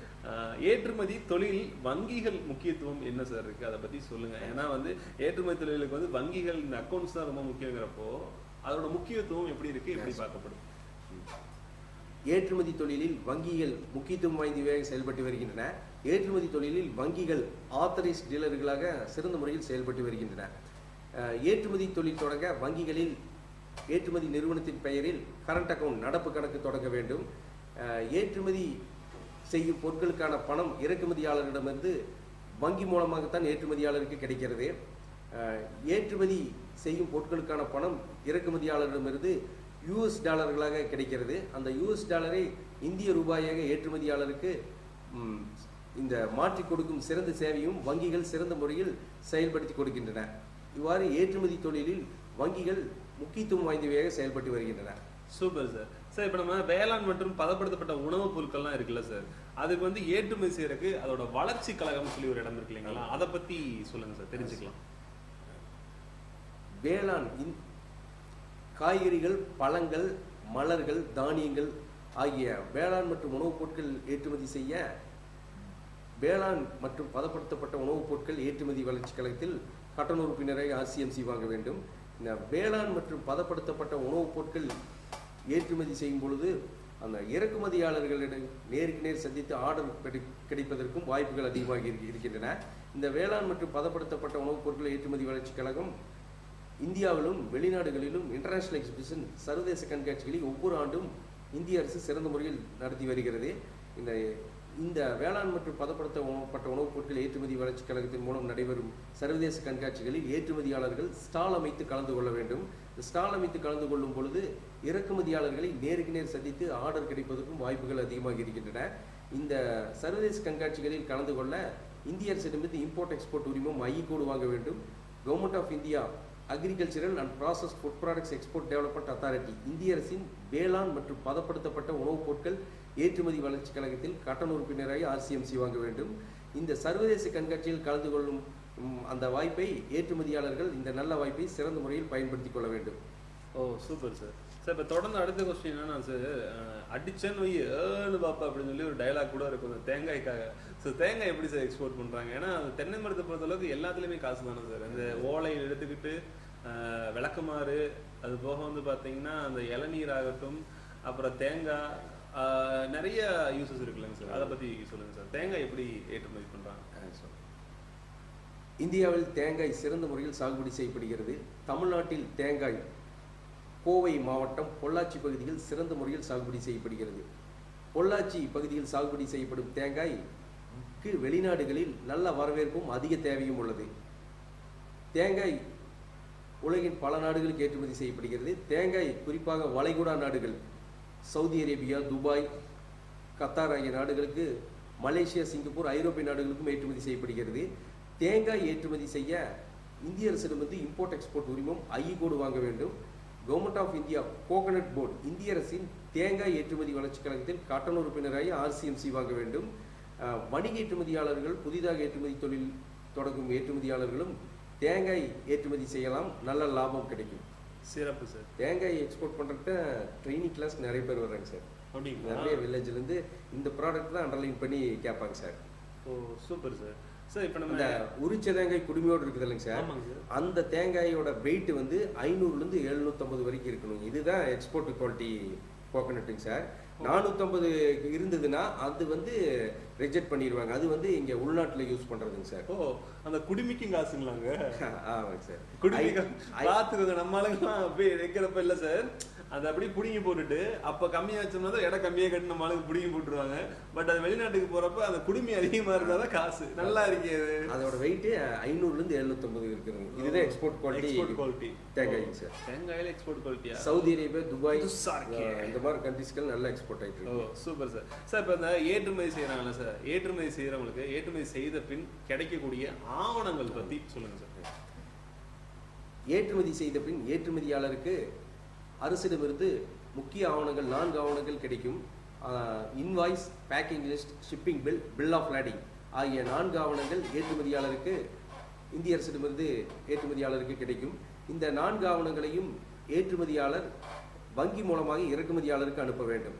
ஏற்றுமதி தொழில் வங்கிகள் முக்கியத்துவம் என்ன சார் இருக்கு, அதை பத்தி சொல்லுங்க. ஏன்னா வந்து ஏற்றுமதி தொழிலுக்கு வந்து வங்கிகள், இந்த அக்கௌண்ட்ஸ் தான் ரொம்ப முக்கியங்கிறப்போ அதோட முக்கியத்துவம் எப்படி இருக்கு, எப்படி பார்க்கப்படும்? ஏற்றுமதி தொழிலில் வங்கிகள் முக்கியத்துவம் வாய்ந்தவையாக செயல்பட்டு வருகின்றன. ஏற்றுமதி தொழிலில் வங்கிகள் ஆத்தரைஸ் டீலர்களாக சிறந்த முறையில் செயல்பட்டு வருகின்றன. ஏற்றுமதி தொழில் தொடங்க வங்கிகளில் ஏற்றுமதி நிறுவனத்தின் பெயரில் கரண்ட் அக்கவுண்ட், நடப்பு கணக்கு தொடங்க வேண்டும். ஏற்றுமதி செய்யும் பொருட்களுக்கான பணம் இறக்குமதியாளரிடமிருந்து வங்கி மூலமாகத்தான் ஏற்றுமதியாளருக்கு கிடைக்கிறது. ஏற்றுமதி செய்யும் பொருட்களுக்கான பணம் இறக்குமதியாளரிடமிருந்து US டாலர்களாக கிடைக்கிறது. அந்த US டாலரை இந்திய ரூபாயாக ஏற்றுமதியாளருக்கு இந்த மாற்றி கொடுக்கும் சிறந்த சேவையும் வங்கிகள் சிறந்த முறையில் செயல்படுத்தி கொடுக்கின்றன. இவ்வாறு ஏற்றுமதி தொழிலில் வங்கிகள் முக்கியத்துவம் வாய்ந்தவையாக செயல்பட்டு வருகின்றன. Super sir. சார் இப்போ நம்ம வேளாண் மற்றும் பதப்படுத்தப்பட்ட உணவுப் பொருட்கள்லாம் இருக்குல்ல சார், அதுக்கு வந்து ஏற்றுமதி செய்யறதுக்கு அதோட வளர்ச்சி கழகம் சொல்லி ஒரு இடம் இருக்கு இல்லைங்களா, அதை பத்தி சொல்லுங்க சார், தெரிஞ்சுக்கலாம். வேளாண் காய்கறிகள், பழங்கள், மலர்கள், தானியங்கள் ஆகிய வேளாண் மற்றும் உணவுப் பொருட்கள் ஏற்றுமதி செய்ய வேளாண் மற்றும் பதப்படுத்தப்பட்ட உணவுப் பொருட்கள் ஏற்றுமதி வளர்ச்சி கழகத்தில் கட்டண உறுப்பினரை RCMC வாங்க வேண்டும். இந்த வேளாண் மற்றும் பதப்படுத்தப்பட்ட உணவுப் பொருட்கள் ஏற்றுமதி செய்யும் பொழுது அந்த இறக்குமதியாளர்களிடம் நேருக்கு நேர் சந்தித்து ஆர்டர் கிடைப்பதற்கும் வாய்ப்புகள் அதிகமாக இருக்கின்றன. இந்த வேளாண் மற்றும் பதப்படுத்தப்பட்ட உணவுப் பொருட்கள் ஏற்றுமதி வளர்ச்சி கழகம் இந்தியாவிலும் வெளிநாடுகளிலும் இன்டர்நேஷனல் எக்ஸிபிஷன் சர்வதேச கண்காட்சிகளை ஒவ்வொரு ஆண்டும் இந்திய அரசு சிறந்த முறையில் நடத்தி வருகிறது. இந்த வேளாண் மற்றும் பதப்படுத்தப்பட்ட உணவுப் பொருட்கள் ஏற்றுமதி வளர்ச்சி கழகத்தின் மூலம் நடைபெறும் சர்வதேச கண்காட்சிகளில் ஏற்றுமதியாளர்கள் ஸ்டால் அமைத்து கலந்து கொள்ள வேண்டும். ஸ்டால் அமைத்து கலந்து கொள்ளும் பொழுது இறக்குமதியாளர்களை நேருக்கு நேர் சந்தித்து ஆர்டர் கிடைப்பதற்கும் வாய்ப்புகள் அதிகமாக இருக்கின்றன. இந்த சர்வதேச கண்காட்சிகளில் கலந்து கொள்ள இந்திய அரசிடமிருந்து இம்போர்ட் எக்ஸ்போர்ட் உரிமம் ஐ கோடு வாங்க வேண்டும். Government of India agricultural and process food products export development authority இந்திய அரசின் வேளாண் மற்றும் பதப்படுத்தப்பட்ட உணவுப் பொருட்கள் ஏற்றுமதி வளர்ச்சி கழகத்தில் கட்டண உறுப்பினராக RCMC வாங்க வேண்டும். இந்த சர்வதேச கண்காட்சியில் கலந்து கொள்ளும் அந்த வாய்ப்பை ஏற்றுமதியாளர்கள் இந்த நல்ல வாய்ப்பை சிறந்த முறையில் பயன்படுத்திக் கொள்ள வேண்டும். ஓ சூப்பர் சார். சார் இப்போ தொடர்ந்து அடுத்த கொஸ்டின் என்னன்னா சார், அடிச்சன் வை ஏன்னு பாப்பா அப்படின்னு சொல்லி ஒரு டைலாக் கூட இருக்கும் அந்த தேங்காய்க்காக. ஸோ தேங்காய் எப்படி சார் எக்ஸ்போர்ட் பண்ணுறாங்க? ஏன்னா அந்த தென்னை மரத்தை பொறுத்தளவுக்கு எல்லாத்துலேயுமே காசு தானே சார். அந்த ஓலையில் எடுத்துக்கிட்டு விளக்குமாறு, அது போக வந்து பார்த்தீங்கன்னா அந்த இளநீர் ஆகட்டும், அப்புறம் தேங்காய், நிறைய யூசஸ் இருக்குல்லங்க சார், அதை பற்றி சொல்லுங்கள் சார். தேங்காய் எப்படி ஏற்றுமதி பண்ணுறாங்க? இந்தியாவில் தேங்காய் சிறந்த முறையில் சாகுபடி செய்யப்படுகிறது. தமிழ்நாட்டில் தேங்காய் கோவை மாவட்டம் பொள்ளாச்சி பகுதியில் சிறந்த முறையில் சாகுபடி செய்யப்படுகிறது. பொள்ளாச்சி பகுதியில் சாகுபடி செய்யப்படும் தேங்காய்க்கு வெளிநாடுகளில் நல்ல வரவேற்பும் அதிக தேவையும் உள்ளது. தேங்காய் உலகின் பல நாடுகளுக்கு ஏற்றுமதி செய்யப்படுகிறது. தேங்காய் குறிப்பாக வளைகுடா நாடுகள், சவுதி அரேபியா, துபாய், கத்தார் ஆகிய நாடுகளுக்கு, மலேசியா, சிங்கப்பூர், ஐரோப்பிய நாடுகளுக்கும் ஏற்றுமதி செய்யப்படுகிறது. தேங்காய் ஏற்றுமதி செய்ய இந்திய அரசிடமிருந்து இம்போர்ட் எக்ஸ்போர்ட் உரிமம் ஐ கோடு வாங்க வேண்டும். Government of India coconut board இந்திய அரசின் தேங்காய் ஏற்றுமதி வளர்ச்சி கழகத்தில் கட்டண உறுப்பினராக RCMC வாங்க வேண்டும். வணிக ஏற்றுமதியாளர்கள், புதிதாக ஏற்றுமதி தொழில் தொடங்கும் ஏற்றுமதியாளர்களும் தேங்காய் ஏற்றுமதி செய்யலாம், நல்ல லாபம் கிடைக்கும். சிறப்பு சார். தேங்காய் எக்ஸ்போர்ட் பண்ணுறதுக்கு ட்ரைனிங் கிளாஸ் நிறைய பேர் வர்றாங்க சார். அப்படிங்களா? நிறைய வில்லேஜ்லேருந்து இந்த ப்ராடக்ட் தான் அண்டர்லைன் பண்ணி கேட்பாங்க சார். ஓ சூப்பர் சார். சார் இப்போ நம்ம இந்த உரிச்ச தேங்காய் குடுமையோடு இருக்குது இல்லைங்க சார், அந்த தேங்காயோட வெயிட் வந்து 500லேருந்து 750 வரைக்கும் இருக்கணும். இதுதான் எக்ஸ்போர்ட் குவாலிட்டி கோகனட்டுங்க சார். 450 இருந்ததுன்னா அது வந்து ரிஜெக்ட் பண்ணிடுவாங்க. அது வந்து இங்கே உள்நாட்டில் யூஸ் பண்ணுறதுங்க சார். ஓ அந்த குடுமிக்கும் காசுங்களாங்க? ஆமாங்க சார். குடுமிக்கு பார்த்துக்கோங்க, நம்ம ஆளுங்கெல்லாம் அப்படியே வைக்கிறப்ப இல்லை சார், அதை அப்படியே பிடிங்கி போட்டுட்டு அப்போ கம்மியாக வச்சோம்னா தான் இடம் கம்மியாக கட்டி நம்ம ஆளுக்கு பிடிங்கி போட்டுருவாங்க. பட் அது வெளிநாட்டுக்கு போகிறப்ப அந்த குடுமி அதிகமாக இருந்தால் தான் காசு நல்லா இருக்கு. அதோட வெயிட் 500லேருந்து 750 இருக்குதுங்க. இதுதான் எக்ஸ்போர்ட் குவாலிட்டி தேங்காய்ங்க சார். தேங்காயில் எக்ஸ்போர்ட் குவாலிட்டியா? சவுதி அரேபியா, துபாய் இந்த மாதிரி கண்ட்ரிஸ்கள் நல்லா எக்ஸ்போர்ட் ஆகிட்டு இருக்கு. ஓ சூப்பர் சார். சார் இப்போ இந்த ஏற்றுமதி செய்கிறாங்களா சார், ஏற்றுமதி செய்கிறவங்களுக்கு ஏற்றுமதி செய்த பின் கிடைக்கக்கூடிய ஆவணங்கள் பற்றி சொல்லுங்கள் சார். ஏற்றுமதி செய்த பின் ஏற்றுமதியாளருக்கு அரசிடமிருந்து முக்கிய ஆவணங்கள் 4 ஆவணங்கள் கிடைக்கும். Invoice, packing list, shipping bill, bill of lading ஆகிய 4 ஆவணங்கள் ஏற்றுமதியாளருக்கு இந்திய அரசிடமிருந்து ஏற்றுமதியாளருக்கு கிடைக்கும். இந்த 4 ஆவணங்களையும் ஏற்றுமதியாளர் வங்கி மூலமாக இறக்குமதியாளருக்கு அனுப்ப வேண்டும்.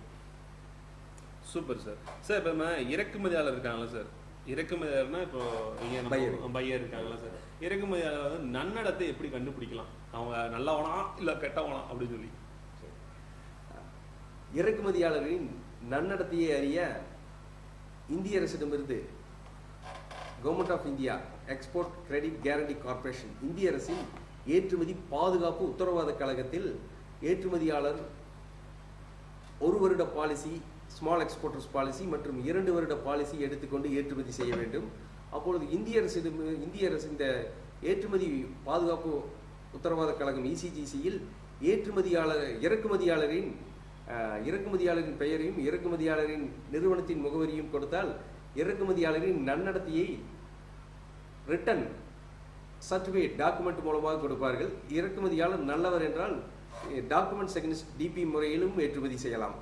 Super sir. சார் இப்போ நம்ம இறக்குமதியாளர் இருக்காங்களா சார், இறக்குமதியாளர்னா இப்போ பையர் இருக்காங்களா சார், இறக்குமதியாளர் வந்து நன்னடத்தை எப்படி கண்டுபிடிக்கலாம்? அவங்க நல்லவனா இல்லை கெட்டவனா அப்படின்னு சொல்லி. இறக்குமதியாளர்களின் நன்னடத்தையை அறிய இந்திய அரசிடமிருந்து government of India export credit guarantee corporation இந்திய அரசின் ஏற்றுமதி பாதுகாப்பு உத்தரவாத கழகத்தில் ஏற்றுமதியாளர் 1 வருட பாலிசி, ஸ்மால் எக்ஸ்போர்ட்டர்ஸ் பாலிசி மற்றும் 2 வருட பாலிசி எடுத்துக்கொண்டு ஏற்றுமதி செய்ய வேண்டும். அப்பொழுது இந்திய அரசு இந்த ஏற்றுமதி பாதுகாப்பு உத்தரவாத கழகம் ECGCயில் இறக்குமதியாளரின் பெயரையும் இறக்குமதியாளரின் நிறுவனத்தின் முகவரியும் கொடுத்தால் இறக்குமதியாளரின் நன்னடத்தையை ரிட்டன் சர்டிஃபிகேட் டாக்குமெண்ட் மூலமாக கொடுப்பார்கள். இறக்குமதியாளர் நல்லவர் என்றால் டாக்குமெண்ட் அகைன்ஸ்ட் DP முறையிலும் ஏற்றுமதி செய்யலாம்.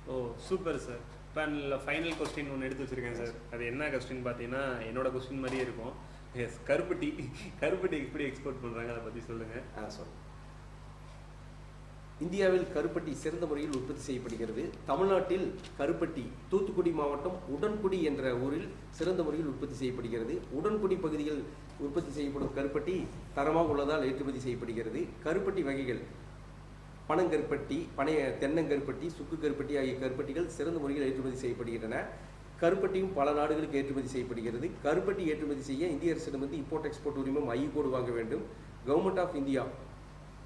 ஓ சூப்பர் சார். இப்போ ஃபைனல் கொஸ்டின் ஒன்று எடுத்து வச்சுருக்கேன் சார். அது என்ன கொஸ்டின் பார்த்தீங்கன்னா என்னோட கொஸ்டின் மாதிரியே இருக்கும். எஸ், கருப்பட்டி எப்படி எக்ஸ்போர்ட் பண்றாங்க அதை பத்தி சொல்லுங்க. சொல்லுங்கள். இந்தியாவில் கருப்பட்டி சிறந்த முறையில் உற்பத்தி செய்யப்படுகிறது. தமிழ்நாட்டில் கருப்பட்டி தூத்துக்குடி மாவட்டம் உடன்குடி என்ற ஊரில் சிறந்த முறையில் உற்பத்தி செய்யப்படுகிறது. உடன்குடி பகுதியில் உற்பத்தி செய்யப்படும் கருப்பட்டி தரமாக உள்ளதால் ஏற்றுமதி செய்யப்படுகிறது. கருப்பட்டி வகைகள் பனங்கருப்பட்டி, தென்னங்கருப்பட்டி, சுக்கு கருப்பட்டி ஆகிய கருப்பட்டிகள் சிறந்த முறையில் ஏற்றுமதி செய்யப்படுகின்றன. கருப்பட்டியும் பல நாடுகளுக்கு ஏற்றுமதி செய்யப்படுகிறது. கருப்பட்டி ஏற்றுமதி செய்ய இந்திய அரசிடமிருந்து இம்போர்ட் எக்ஸ்போர்ட் உரிமம் ஐ கோடு வாங்க வேண்டும். கவர்மெண்ட் ஆஃப் இந்தியா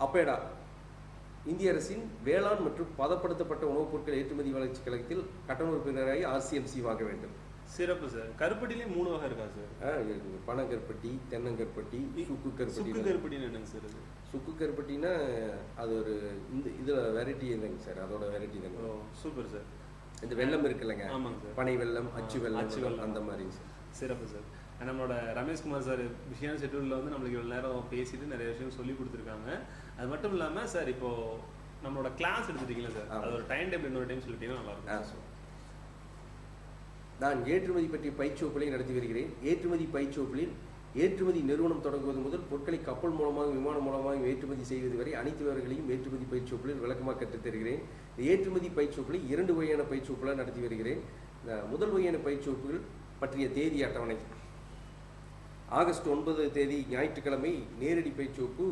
அப்பேடா இந்திய அரசின் வேளாண் மற்றும் பதப்படுத்தப்பட்ட உணவுப் பொருட்கள் ஏற்றுமதி வளர்ச்சி கழகத்தில் கட்டண உறுப்பினராகி RCMC வாங்க வேண்டும். சிறப்பு சார். கருப்பட்டிலே 3 வகை இருக்கா சார்? இருக்குது. பனங்கருப்பட்டி, தென்னங்கருப்பட்டி, சுக்கு கருப்பட்டி. சுக்கு கருப்பட்டின்னு என்னங்க சார் இது? சுக்கு கருப்பட்டினா அது ஒரு இதில் வெரைட்டி இல்லைங்க சார், அதோட வெரைட்டி தாங்க. ஓ சூப்பர் சார். இந்த வெல்லம் இருக்குல்லங்க, ஆமாங்க சார், பனை வெல்லம், அச்சு வெல்லம், அந்த மாதிரிங்க சார். சிறப்பு சார். நம்மளோட ரமேஷ்குமார் சார் விஷயம் ஷெட்யூலில் வந்து நம்மளுக்கு இவ்வளோ நேரம் பேசிட்டு நிறைய விஷயம் சொல்லி கொடுத்துருக்காங்க. அது மட்டும் இல்லாமல் சார், இப்போ நம்மளோட கிளாஸ் எடுத்துட்டீங்களா சார், அதோட டைம் டேபிள் இன்னொரு டைம் சொல்லிட்டீங்கன்னா நல்லா இருக்கும். நான் ஏற்றுமதி பற்றிய பயிற்சிவகுப்புகளை நடத்தி வருகிறேன். ஏற்றுமதி பயிற்சிவகுப்பில் ஏற்றுமதி நிறுவனம் தொடங்குவது முதல் பொருட்களை கப்பல் மூலமாக, விமானம் மூலமாக ஏற்றுமதி செய்வது வரை அனைத்து விவரங்களையும் ஏற்றுமதி பயிற்சிவகுப்பில் விளக்கமாக கற்றுத் தருகிறேன். ஏற்றுமதி பயிற்சிவகுப்பில் 2 வகையான பயிற்சிவகுப்புகளை நடத்தி வருகிறேன். முதல் வகையான பயிற்சிவகுப்புகள் பற்றிய தேதி அட்டவணை. ஆகஸ்ட் 9 தேதி ஞாயிற்றுக்கிழமை நேரடி பயிற்சிவகுப்பு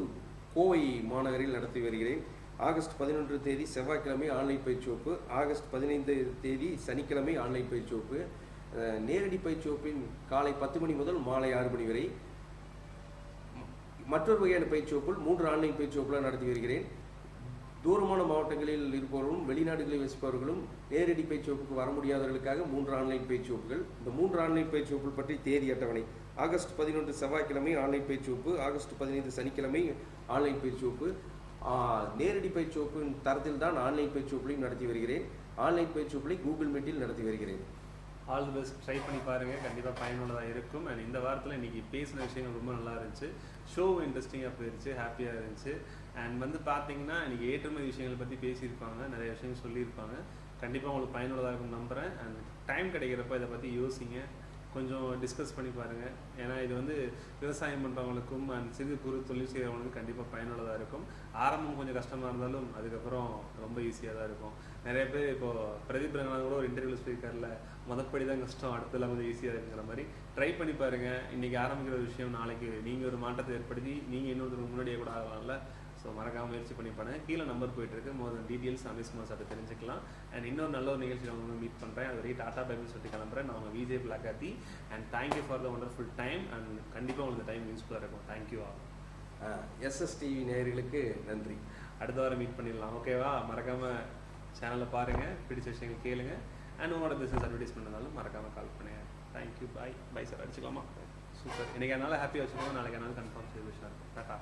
கோவை மாநகரில் நடத்தி வருகிறேன். ஆகஸ்ட் 11 தேதி செவ்வாய்க்கிழமை ஆன்லைன் பயிற்சிவகுப்பு. ஆகஸ்ட் 15 தேதி சனிக்கிழமை ஆன்லைன் பயிற்சிவகுப்பு. நேரடி பயிற்சிவகுப்பின் காலை 10 மணி முதல் மாலை 6 மணி வரை. மற்றொரு வகையான பயிற்சிவகுப்பில் 3 ஆன்லைன் பயிற்சிவகுப்புகள் நடத்தி வருகிறேன். தூரமான மாவட்டங்களில் இருப்பவர்களும் வெளிநாடுகளில் வசிப்பவர்களும் நேரடி பயிற்சிவகுப்புக்கு வர முடியாதவர்களுக்காக 3 ஆன்லைன் பயிற்சிவகுப்புகள். இந்த 3 ஆன்லைன் பயிற்சிவகுப்புகள் பற்றி தேதி அட்டவணை. ஆகஸ்ட் 11 செவ்வாய்க்கிழமை ஆன்லைன் பயிற்சிவகுப்பு. ஆகஸ்ட் 15 சனிக்கிழமை ஆன்லைன் பயிற்சிவகுப்பு. நேரடி பயிற்சிவகுப்பின் தரத்தில் தான் ஆன்லைன் பயிற்சிவகுப்புகளையும் நடத்தி வருகிறேன். ஆன்லைன் பயிற்சிவகுப்புகளை கூகுள் மீட்டில் நடத்தி வருகிறேன். All the best. ட்ரை பண்ணி பாருங்கள், கண்டிப்பாக பயனுள்ளதாக இருக்கும். அண்ட் இந்த வாரத்தில் இன்றைக்கி பேசின விஷயங்கள் ரொம்ப நல்லா இருந்துச்சு. ஷோ இன்ட்ரெஸ்டிங்காக போயிருச்சு, ஹாப்பியாக இருந்துச்சு. அண்ட் வந்து பார்த்தீங்கன்னா இன்றைக்கி ஏற்றுமதி விஷயங்களை பற்றி பேசியிருப்பாங்க, நிறைய விஷயங்கள் சொல்லியிருப்பாங்க. கண்டிப்பாக உங்களுக்கு பயனுள்ளதாக இருக்கும் நம்புகிறேன். அண்ட் டைம் கிடைக்கிறப்ப இதை பற்றி யோசிங்க, கொஞ்சம் டிஸ்கஸ் பண்ணி பாருங்கள். ஏன்னா இது வந்து விவசாயம் பண்ணுறவங்களுக்கும் அண்ட் சிறு குறு தொழில் செய்கிறவங்களுக்கும் கண்டிப்பாக பயனுள்ளதாக இருக்கும். ஆரம்பம் கொஞ்சம் கஷ்டமாக இருந்தாலும் அதுக்கப்புறம் ரொம்ப ஈஸியாக தான் இருக்கும். நிறைய பேர் இப்போது பிரதீப் ரங்கநாதன் கூட ஒரு இன்டர்வியூவில் சொல்லியிருக்காருல, மொதப்படி தான் கஷ்டம், அடுத்தெல்லாம் கொஞ்சம் ஈஸியாக இருக்குங்கிற மாதிரி. ட்ரை பண்ணி பாருங்கள். இன்றைக்கி ஆரம்பிக்கிற ஒரு விஷயம் நாளைக்கு நீங்கள் ஒரு மாற்றத்தை ஏற்படுத்தி நீங்கள் இன்னொருத்தருக்கு முன்னாடியே கூட ஆகலாம்ல. ஸோ மறக்காமல் முயற்சி பண்ணி பாருங்க. கீழே நம்பர் போயிட்டுருக்கு, மோர் தென் டீட்டெயில்ஸ் ரமேஷ்குமார் சார்ட்ட தெரிஞ்சுக்கலாம். அண்ட் இன்னொரு நல்ல ஒரு நிகழ்ச்சி நான் உங்களுக்கு மீட் பண்ணுறேன். அது வரைக்கும் டாட்டா பை சொல்லிட்டு கிளம்புறேன். நான் உங்கள் விஜய் பிளாக்காத்தி. And thank you for the wonderful time. And கண்டிப்பாக உங்களுக்கு டைம் யூஸ்ஃபுல்லாக இருக்கும். Thank you all. SSTV நேயர்களுக்கு நன்றி. அடுத்த வாரம் மீட் பண்ணிடலாம், ஓகேவா? மறக்காமல் சேனலில் பாருங்கள், பிடிச்ச விஷயங்கள் கேளுங்க. அண்ட் உங்களோட பிஸ்னஸ் அட்வர்டைஸ் பண்ணதாலும் மறக்காமல் கால் பண்ணுங்கள். தேங்க்யூ. Bye sir. அடிச்சுக்கலாமா? சூப்பர். இன்றைக்கி அதனால் ஹாப்பியாக வச்சுக்கோங்க, நாளைக்கு அதனால கன்ஃபார்ம் செய்ய விஷயம் இருக்கும். டாட்டா.